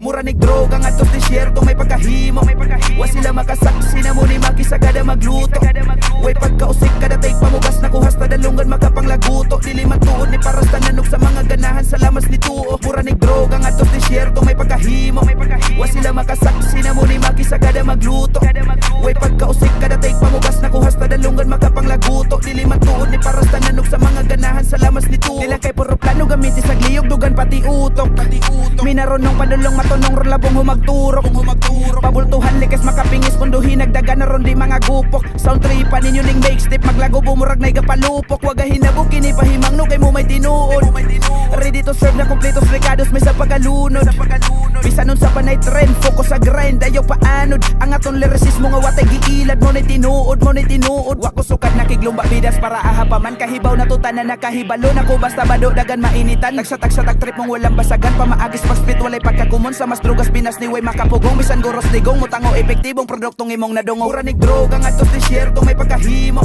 Mura nig droga nga tos disyerto may pagkahimo. Wa sila makasaksi na mo ni makisagada magluto. Way pagkausik kada take pamugas na kuhas na dalungan makapanglaguto. Dili matuod ni paras tananog sa mga ganahan sa lamas ni tuo. Mura nig droga nga tos disyerto may pagkahimo. Wa sila makasaksi na mo ni makisagada magluto. Way pagkausik kada take pamugas na kuhas na dalungan makapanglaguto. Dili matuod ni paras tananog sa mga ganahan sa lamas ni tuo. Dila kay puro plano gamit sa gliyog dugan pati utok. Minaron ng padulong matunong rolabong humagturok. Pabultuhan likas makapingis punduhin nagdaga na ron di mga gupok. Sound tripa ninyo ning make step maglago bumurag na igapalupok. Waga hinabok kini pahimang no kay mo may tinuod. Ready to serve na kompletos recados may sa pagalunod. Bisa nun sa panay trend focus sa grind ayaw paanod. Ang aton lyricismo nga watay giilad mo nay tinuod Wako sukad nakiglumba bidas para ahapaman. Kahibaw na tutanan nakahibalo na ko basta bado dagan mainitan. Tagsa trip mong walang basagan pamaagis paspit walay pagkakumon sa mas drugas pinas ni way makapugong. Bisan goros digong mutango epektibong produktong imong nadungong. Mura nig droga nga tos disyerto may pagkahimo.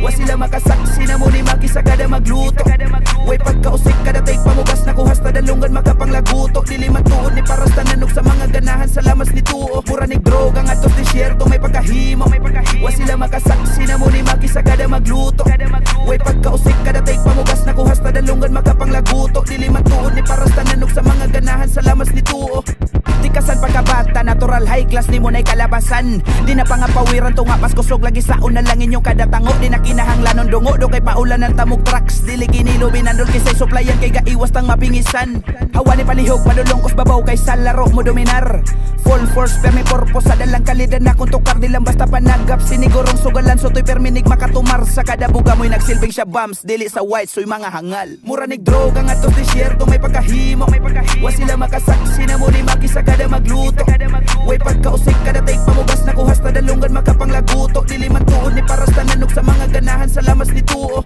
Wa sila makasaksi na mo ni makisagada magluto. Way pagkausik kada take pamugas na kuhas na dalungan makapanglaguto. Dili matuod ni paras tananog sa mga ganahan sa lamas ni tuo. Mura nig droga nga tos disyerto may pagkahimo. Wa sila makasaksi na mo ni makisagada magluto. Way pagkausik kada take pamugas na kuhas na dalungan makapanglaguto. Dili matuod ni paras tananog sa mga ganahan sa lamas ni tuo. Tikasan pagkabata, natural high class ni mo na'y kalabasan. Di na pangapawiran tunga pas kusog lagi saon na lang inyong kada tango. Di na kinahanglanon dungo do kay paulan ng tamog tracks. Dili kinilo binandol kisay suplayan kay gaiwas tang mapingisan. Hawa ni palihog padulong kos babaw kay sa laro mo dominar. Full force permi purpose sa dalang kalidad na kung tukar dilang basta panagap. Sinigurong sugalan sotoy perminig makatumar sa kada buga mo'y nagsilbing siya bumps. Dili sa white soy mga hangal. Mura nig droga nga tos disyerto may pagkahimo. Wa sila makasaksi na mo ni makisagada magluto. Way pagkausik kada take pamugas na kuhas na dalungan makapanglaguto. Dili matuod ni paras tananog sa mga ganahan sa lamas ni tuo.